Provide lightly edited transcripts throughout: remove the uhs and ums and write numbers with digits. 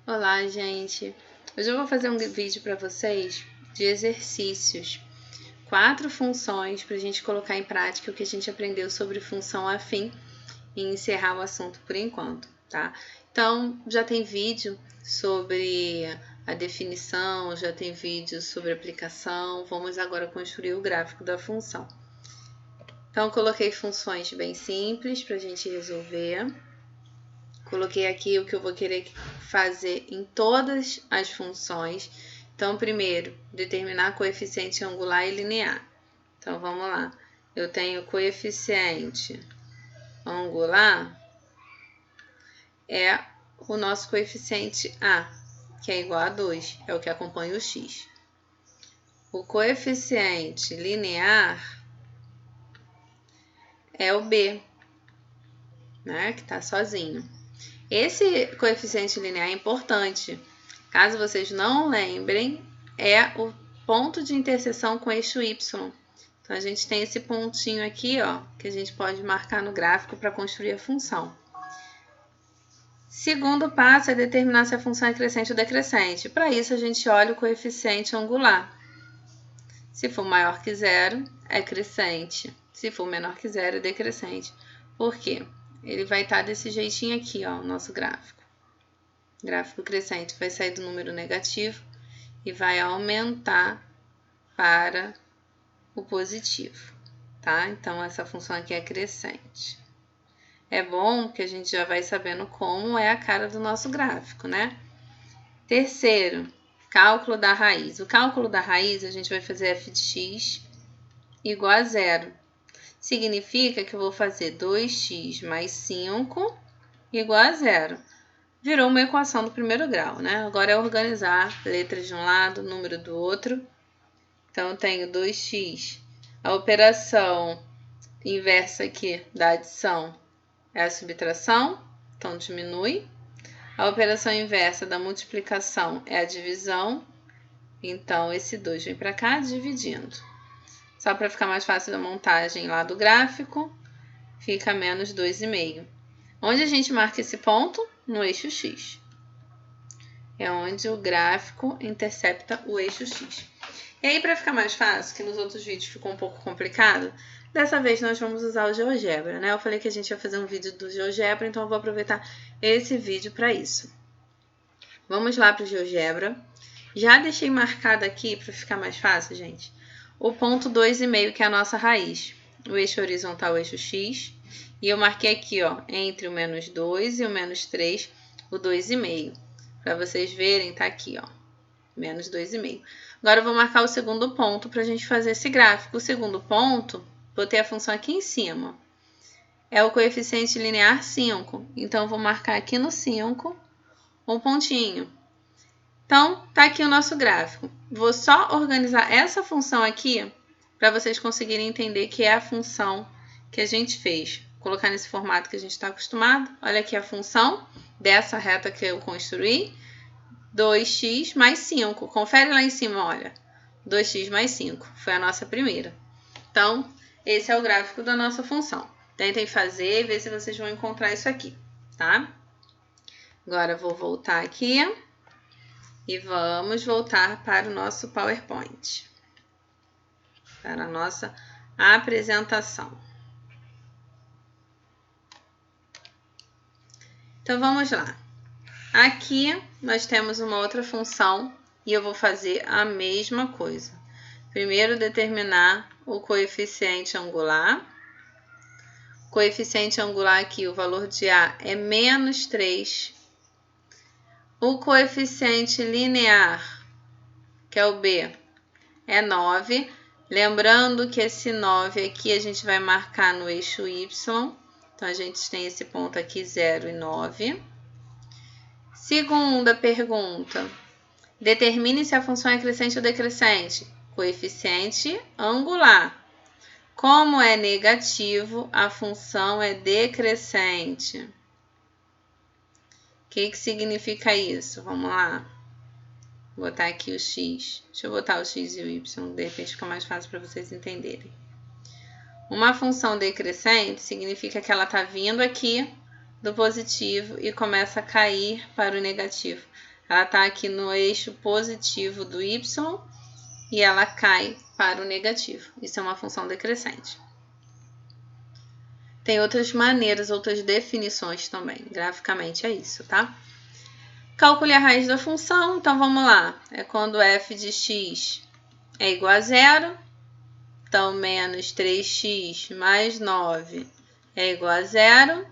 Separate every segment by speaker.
Speaker 1: Olá, gente! Hoje eu vou fazer um vídeo para vocês de exercícios. 4 funções para a gente colocar em prática o que a gente aprendeu sobre função afim e encerrar o assunto por enquanto, tá? Então, já tem vídeo sobre a definição, já tem vídeo sobre a aplicação. Vamos agora construir o gráfico da função. Então, coloquei funções bem simples para a gente resolver. Coloquei aqui o que eu vou querer fazer em todas as funções. Então, primeiro, determinar coeficiente angular e linear. Então, vamos lá. Eu tenho coeficiente angular, é o nosso coeficiente A, que é igual a 2, é o que acompanha o x. O coeficiente linear é o B, né, que está sozinho. Esse coeficiente linear é importante. Caso vocês não lembrem, é o ponto de interseção com o eixo y. Então, a gente tem esse pontinho aqui, ó, que a gente pode marcar no gráfico para construir a função. Segundo passo é determinar se a função é crescente ou decrescente. Para isso, a gente olha o coeficiente angular. Se for maior que zero, é crescente. Se for menor que zero, é decrescente. Por quê? Ele vai estar desse jeitinho aqui, ó, o nosso gráfico. Gráfico crescente vai sair do número negativo e vai aumentar para o positivo, tá? Então, essa função aqui é crescente. É bom que a gente já vai sabendo como é a cara do nosso gráfico, né? Terceiro, cálculo da raiz. O cálculo da raiz, a gente vai fazer f de x igual a zero. Significa que eu vou fazer 2x mais 5 igual a zero. Virou uma equação do primeiro grau, né? Agora é organizar letras de um lado, número do outro. Então, eu tenho 2x. A operação inversa aqui da adição é a subtração, então diminui. A operação inversa da multiplicação é a divisão, então esse 2 vem para cá dividindo. Só para ficar mais fácil da montagem lá do gráfico, fica menos 2,5. Onde a gente marca esse ponto? No eixo x. É onde o gráfico intercepta o eixo x. E aí, para ficar mais fácil, que nos outros vídeos ficou um pouco complicado, dessa vez nós vamos usar o GeoGebra, né? Eu falei que a gente ia fazer um vídeo do GeoGebra, então eu vou aproveitar esse vídeo para isso. Vamos lá para o GeoGebra. Já deixei marcado aqui, para ficar mais fácil, gente, o ponto 2,5, que é a nossa raiz. O eixo horizontal, o eixo x. E eu marquei aqui, ó, entre o menos 2 e o menos 3, o 2,5. Para vocês verem, tá aqui, ó, menos 2,5. Agora eu vou marcar o segundo ponto para a gente fazer esse gráfico. O segundo ponto, botei a função aqui em cima. É o coeficiente linear 5. Então, eu vou marcar aqui no 5 um pontinho. Então, tá aqui o nosso gráfico. Vou só organizar essa função aqui para vocês conseguirem entender que é a função que a gente fez. Vou colocar nesse formato que a gente está acostumado. Olha aqui a função dessa reta que eu construí. 2x mais 5. Confere lá em cima, olha. 2x mais 5. Foi a nossa primeira. Então, esse é o gráfico da nossa função. Tentem fazer e ver se vocês vão encontrar isso aqui, tá? Agora, eu vou voltar aqui. E vamos voltar para o nosso PowerPoint, para a nossa apresentação. Então, vamos lá. Aqui, nós temos uma outra função e eu vou fazer a mesma coisa. Primeiro, determinar o coeficiente angular. O coeficiente angular aqui, o valor de A é menos 3. O coeficiente linear, que é o B, é 9. Lembrando que esse 9 aqui a gente vai marcar no eixo Y. Então, a gente tem esse ponto aqui, 0 e 9. Segunda pergunta. Determine se a função é crescente ou decrescente. Coeficiente angular. Como é negativo, a função é decrescente. O que significa isso? Vamos lá. Vou botar aqui o x. Deixa eu botar o x e o y, de repente fica mais fácil para vocês entenderem. Uma função decrescente significa que ela está vindo aqui do positivo e começa a cair para o negativo. Ela está aqui no eixo positivo do y e ela cai para o negativo. Isso é uma função decrescente. Tem outras maneiras, outras definições também. Graficamente é isso, tá? Calcule a raiz da função. Então, vamos lá. É quando f de x é igual a 0. Então, menos 3x mais 9 é igual a 0.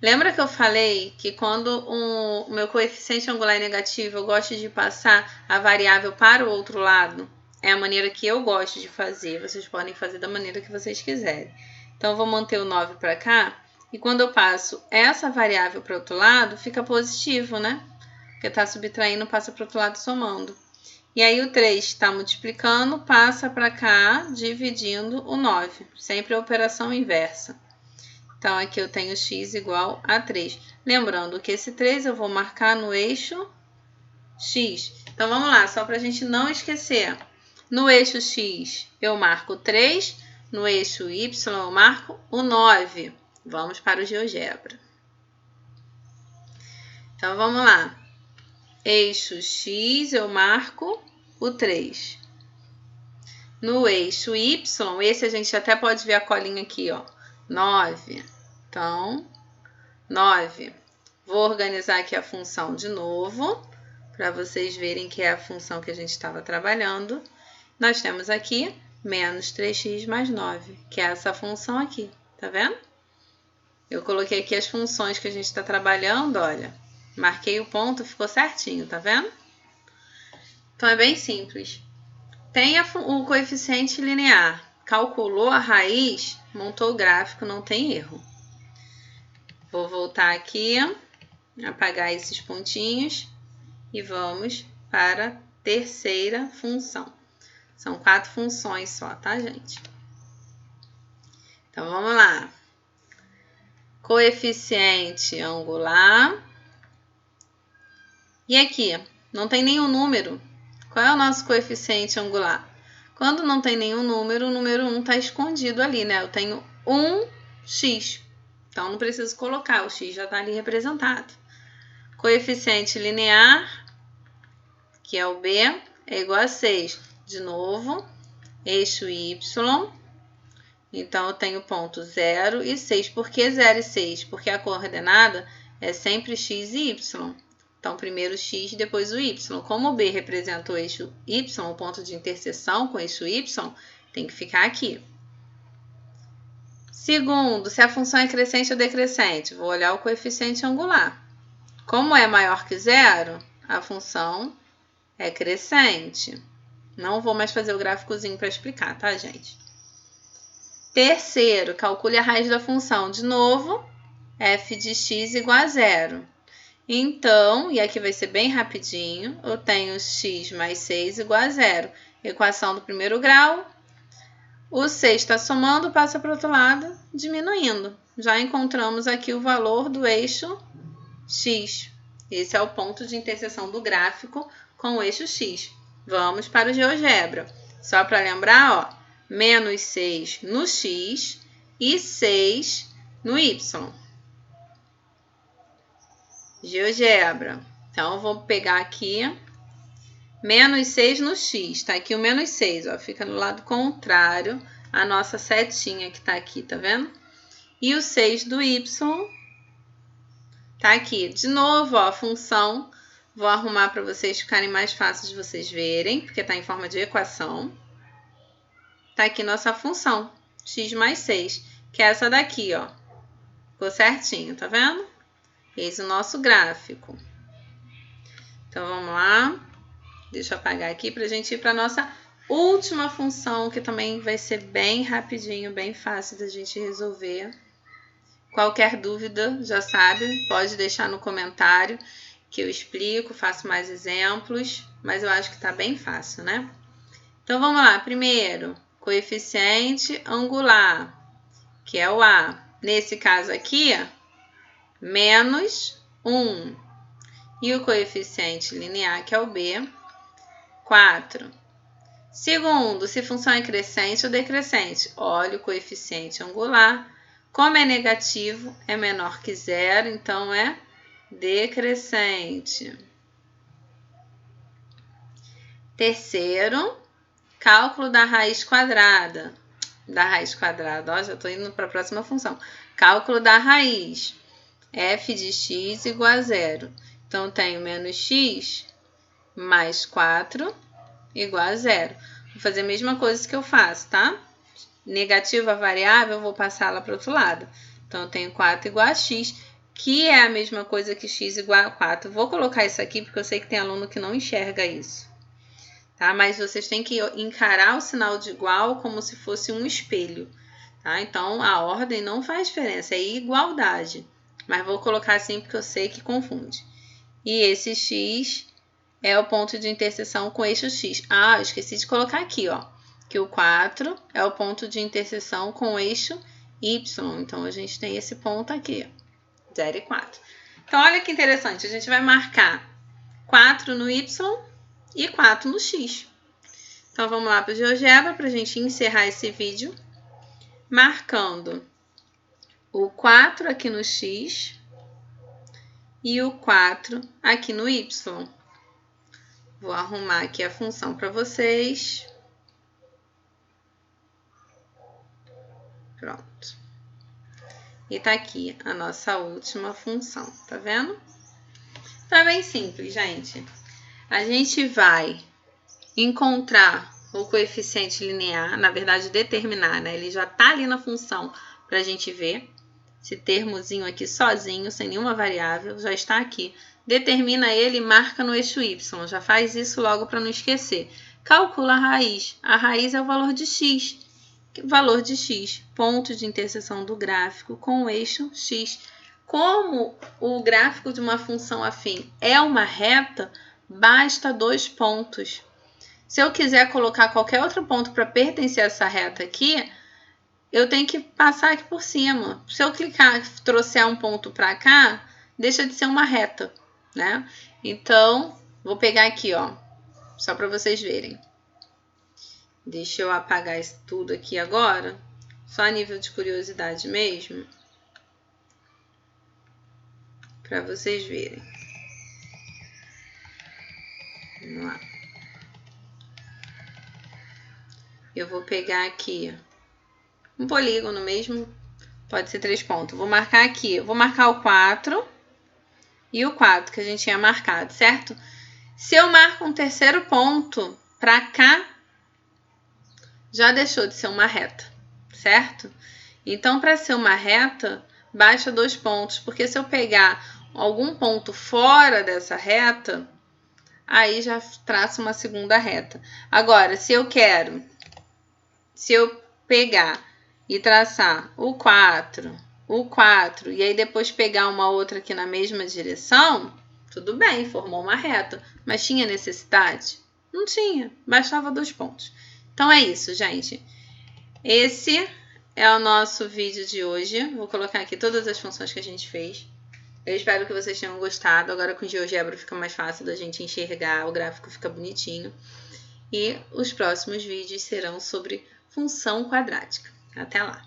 Speaker 1: Lembra que eu falei que quando o meu coeficiente angular é negativo, eu gosto de passar a variável para o outro lado? É a maneira que eu gosto de fazer. Vocês podem fazer da maneira que vocês quiserem. Então, eu vou manter o 9 para cá. E quando eu passo essa variável para o outro lado, fica positivo, né? Porque está subtraindo, passa para o outro lado somando. E aí o 3 está multiplicando, passa para cá, dividindo o 9. Sempre a operação inversa. Então, aqui eu tenho x igual a 3. Lembrando que esse 3 eu vou marcar no eixo x. Então, vamos lá, só para a gente não esquecer. No eixo x eu marco 3, no eixo y eu marco o 9. Vamos para o GeoGebra. Então, vamos lá. Eixo x eu marco o 3. No eixo y, esse a gente até pode ver a colinha aqui, ó, 9. Então, 9. Vou organizar aqui a função de novo, para vocês verem que é a função que a gente estava trabalhando. Nós temos aqui menos 3x mais 9, que é essa função aqui, tá vendo? Eu coloquei aqui as funções que a gente está trabalhando, olha. Marquei o ponto, ficou certinho, tá vendo? Então, é bem simples. Tem o coeficiente linear, calculou a raiz, montou o gráfico, não tem erro. Vou voltar aqui, apagar esses pontinhos e vamos para a terceira função. São 4 funções só, tá, gente? Então, vamos lá. Coeficiente angular. E aqui, não tem nenhum número. Qual é o nosso coeficiente angular? Quando não tem nenhum número, o número 1 está escondido ali, né? Eu tenho 1x. Então, não preciso colocar, o x já está ali representado. Coeficiente linear, que é o b, é igual a 6. De novo, eixo y. Então, eu tenho ponto 0 e 6. Por que 0 e 6? Porque a coordenada é sempre x e y. Então, primeiro o x, depois o y. Como o b representa o eixo y, o ponto de interseção com o eixo y, tem que ficar aqui. Segundo, se a função é crescente ou decrescente, vou olhar o coeficiente angular. Como é maior que 0, a função é crescente. Não vou mais fazer o gráficozinho para explicar, tá, gente? Terceiro, calcule a raiz da função. De novo, f de x igual a 0. Então, e aqui vai ser bem rapidinho, eu tenho x mais 6 igual a 0. Equação do primeiro grau. O 6 está somando, passa para o outro lado, diminuindo. Já encontramos aqui o valor do eixo x. Esse é o ponto de interseção do gráfico com o eixo x. Vamos para o GeoGebra. Só para lembrar, ó, menos 6 no x e 6 no y. GeoGebra. Então, eu vou pegar aqui menos 6 no x. Tá aqui o menos 6, ó. Fica no lado contrário a nossa setinha que tá aqui, tá vendo? E o 6 do y tá aqui. De novo, ó, a função. Vou arrumar para vocês ficarem mais fáceis de vocês verem, porque tá em forma de equação. Tá aqui nossa função, x mais 6, que é essa daqui, ó. Ficou certinho, tá vendo? Eis o nosso gráfico. Então, vamos lá. Deixa eu apagar aqui para a gente ir para a nossa última função, que também vai ser bem rapidinho, bem fácil da gente resolver. Qualquer dúvida, já sabe, pode deixar no comentário que eu explico, faço mais exemplos, mas eu acho que está bem fácil, né? Então, vamos lá. Primeiro, coeficiente angular, que é o A. Nesse caso aqui, menos 1. E o coeficiente linear, que é o B, 4. Segundo, se função é crescente ou decrescente. Olha o coeficiente angular. Como é negativo, é menor que 0, então é decrescente. Terceiro, cálculo da raiz quadrada. Ó, já estou indo para a próxima função. Cálculo da raiz. F de x igual a 0. Então, eu tenho menos x mais 4 igual a 0. Vou fazer a mesma coisa que eu faço, tá? Negativa a variável, eu vou passar ela para o outro lado. Então, eu tenho 4 igual a x, que é a mesma coisa que x igual a 4. Vou colocar isso aqui porque eu sei que tem aluno que não enxerga isso. Tá? Mas vocês têm que encarar o sinal de igual como se fosse um espelho. Tá? Então, a ordem não faz diferença, é igualdade. Mas vou colocar assim porque eu sei que confunde. E esse x é o ponto de interseção com o eixo x. Ah, eu esqueci de colocar aqui, ó, que o 4 é o ponto de interseção com o eixo y. Então, a gente tem esse ponto aqui, ó, 0 e 4. Então, olha que interessante, a gente vai marcar 4 no y e 4 no x. Então, vamos lá para o GeoGebra para a gente encerrar esse vídeo, marcando o 4 aqui no x e o 4 aqui no y. Vou arrumar aqui a função para vocês. Pronto. E tá aqui a nossa última função, tá vendo? Então, é bem simples, gente. A gente vai encontrar o coeficiente linear, na verdade, determinar, né? Ele já tá ali na função para a gente ver. Esse termozinho aqui sozinho, sem nenhuma variável, já está aqui. Determina ele e marca no eixo y. Já faz isso logo para não esquecer. Calcula a raiz. A raiz é o valor de x. Valor de x, ponto de interseção do gráfico com o eixo x. Como o gráfico de uma função afim é uma reta, basta 2 pontos. Se eu quiser colocar qualquer outro ponto para pertencer a essa reta aqui, eu tenho que passar aqui por cima. Se eu clicar e trouxer um ponto para cá, deixa de ser uma reta, né? Então, vou pegar aqui, ó, só para vocês verem. Deixa eu apagar isso tudo aqui agora, só a nível de curiosidade mesmo, para vocês verem. Vamos lá. Eu vou pegar aqui um polígono mesmo, pode ser 3 pontos. Vou marcar aqui, vou marcar o 4 e o 4 que a gente tinha marcado, certo? Se eu marco um terceiro ponto para cá, já deixou de ser uma reta, certo? Então, para ser uma reta, basta 2 pontos, porque se eu pegar algum ponto fora dessa reta, aí já traço uma segunda reta. Agora, se eu pegar e traçar o 4, e aí depois pegar uma outra aqui na mesma direção, tudo bem, formou uma reta. Mas tinha necessidade? Não tinha, bastava 2 pontos. Então, é isso, gente. Esse é o nosso vídeo de hoje. Vou colocar aqui todas as funções que a gente fez. Eu espero que vocês tenham gostado. Agora com o GeoGebra fica mais fácil da gente enxergar, o gráfico fica bonitinho. E os próximos vídeos serão sobre função quadrática. Até lá!